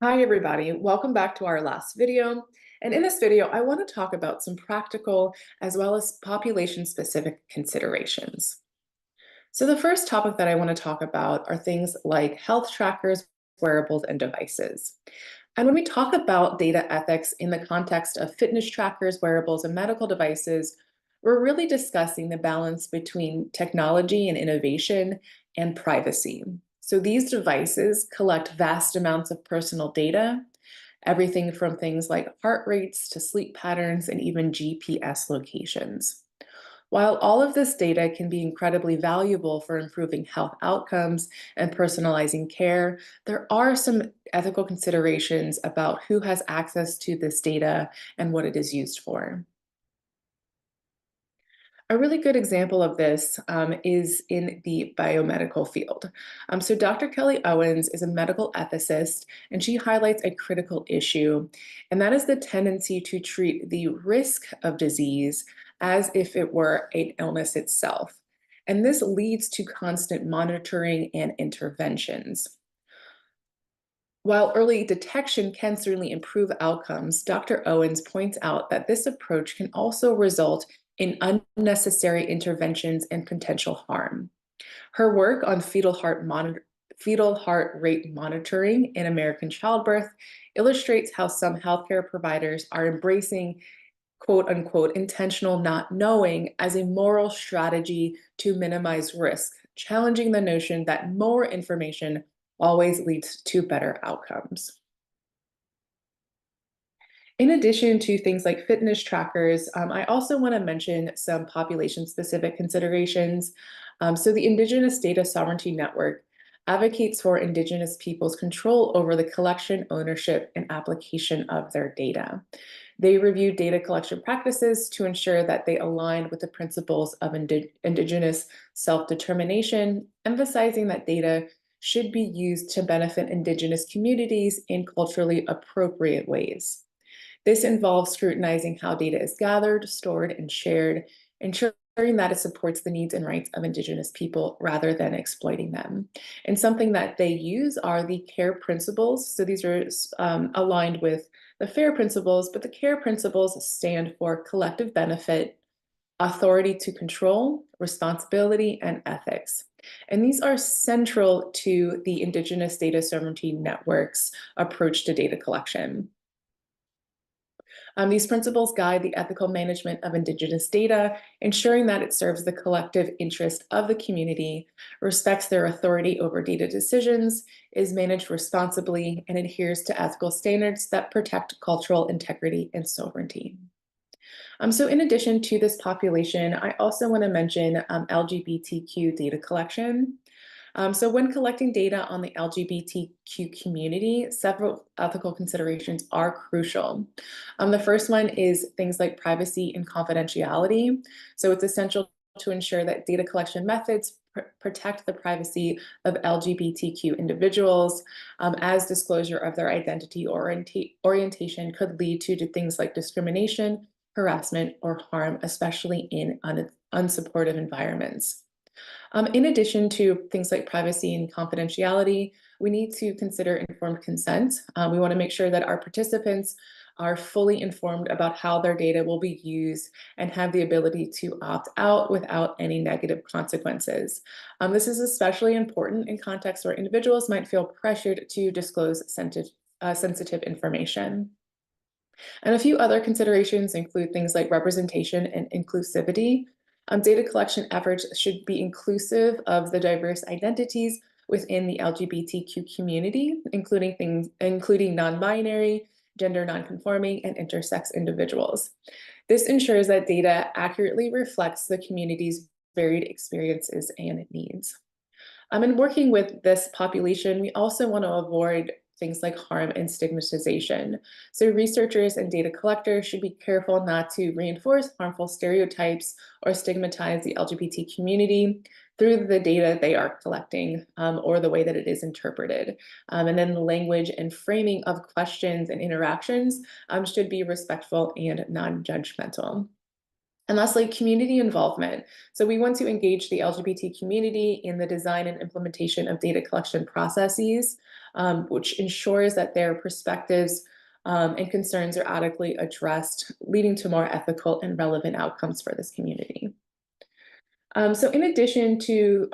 Hi, everybody. Welcome back to our last video. And in this video, I want to talk about some practical as well as population-specific considerations. So the first topic that I want to talk about are things like health trackers, wearables, and devices. And when we talk about data ethics in the context of fitness trackers, wearables, and medical devices, we're really discussing the balance between technology and innovation and privacy. So these devices collect vast amounts of personal data, everything from things like heart rates to sleep patterns and even GPS locations. While all of this data can be incredibly valuable for improving health outcomes and personalizing care, there are some ethical considerations about who has access to this data and what it is used for. A really good example of this is in the biomedical field. So Dr. Kelly Owens is a medical ethicist, and she highlights a critical issue, and that is the tendency to treat the risk of disease as if it were an illness itself. And this leads to constant monitoring and interventions. While early detection can certainly improve outcomes, Dr. Owens points out that this approach can also result in unnecessary interventions and potential harm. Her work on fetal heart rate monitoring in American childbirth illustrates how some healthcare providers are embracing quote unquote intentional not knowing as a moral strategy to minimize risk, challenging the notion that more information always leads to better outcomes. In addition to things like fitness trackers, I also want to mention some population specific considerations. So, the Indigenous Data Sovereignty Network advocates for Indigenous peoples' control over the collection, ownership, and application of their data. They review data collection practices to ensure that they align with the principles of Indigenous self determination, emphasizing that data should be used to benefit Indigenous communities in culturally appropriate ways. This involves scrutinizing how data is gathered, stored, and shared, ensuring that it supports the needs and rights of Indigenous people rather than exploiting them. And something that they use are the CARE principles. So these are aligned with the FAIR principles, but the CARE principles stand for collective benefit, authority to control, responsibility, and ethics. And these are central to the Indigenous Data Sovereignty Network's approach to data collection. These principles guide the ethical management of Indigenous data, ensuring that it serves the collective interest of the community, respects their authority over data decisions, is managed responsibly, and adheres to ethical standards that protect cultural integrity and sovereignty. So in addition to this population, I also want to mention LGBTQ data collection. So when collecting data on the LGBTQ community, several ethical considerations are crucial. The first one is things like privacy and confidentiality. So it's essential to ensure that data collection methods protect the privacy of LGBTQ individuals, as disclosure of their identity or orientation could lead to things like discrimination, harassment, or harm, especially in unsupportive environments. In addition to things like privacy and confidentiality, we need to consider informed consent. We want to make sure that our participants are fully informed about how their data will be used and have the ability to opt out without any negative consequences. This is especially important in contexts where individuals might feel pressured to disclose sensitive information. And a few other considerations include things like representation and inclusivity. Data collection efforts should be inclusive of the diverse identities within the LGBTQ community, including non-binary, gender non-conforming, and intersex individuals. This ensures that data accurately reflects the community's varied experiences and needs. In working with this population, we also want to avoid things like harm and stigmatization. So researchers and data collectors should be careful not to reinforce harmful stereotypes or stigmatize the LGBT community through the data they are collecting, or the way that it is interpreted. And then the language and framing of questions and interactions should be respectful and non-judgmental. And lastly, community involvement. So we want to engage the LGBT community in the design and implementation of data collection processes, which ensures that their perspectives and concerns are adequately addressed, leading to more ethical and relevant outcomes for this community. So in addition to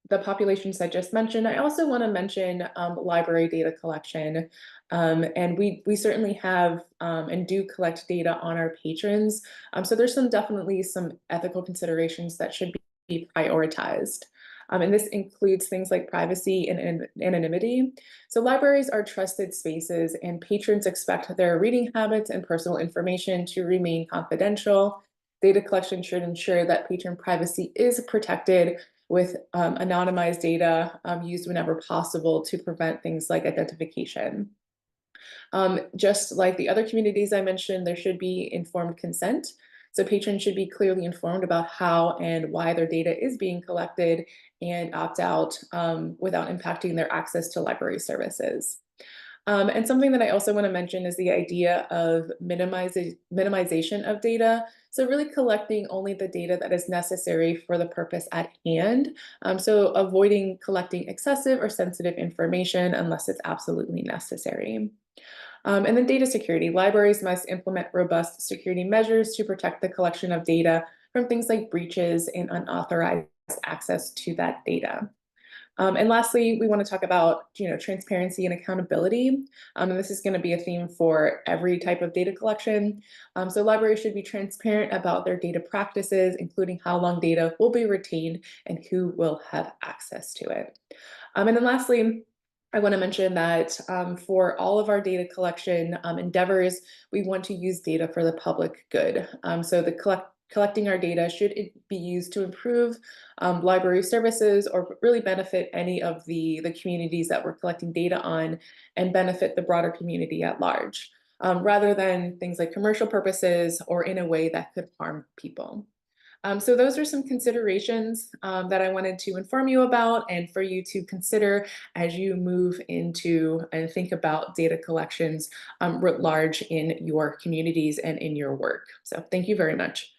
the populations I just mentioned, I also want to mention library data collection. And we certainly have and do collect data on our patrons. So there's definitely some ethical considerations that should be prioritized. And this includes things like privacy and anonymity. So libraries are trusted spaces, and patrons expect their reading habits and personal information to remain confidential. Data collection should ensure that patron privacy is protected with anonymized data used whenever possible to prevent things like identification. Just like the other communities I mentioned, there should be informed consent. So patrons should be clearly informed about how and why their data is being collected and opt out without impacting their access to library services. And something that I also want to mention is the idea of minimization of data. So really collecting only the data that is necessary for the purpose at hand. So avoiding collecting excessive or sensitive information unless it's absolutely necessary. And then data security. Libraries must implement robust security measures to protect the collection of data from things like breaches and unauthorized access to that data. And lastly, we want to talk about transparency and accountability. And this is going to be a theme for every type of data collection. So libraries should be transparent about their data practices, including how long data will be retained and who will have access to it. And then lastly, I want to mention that for all of our data collection endeavors, we want to use data for the public good. So collecting our data should be used to improve library services or really benefit any of the communities that we're collecting data on and benefit the broader community at large, rather than things like commercial purposes or in a way that could harm people. So those are some considerations that I wanted to inform you about and for you to consider as you move into and think about data collections writ large in your communities and in your work. So thank you very much.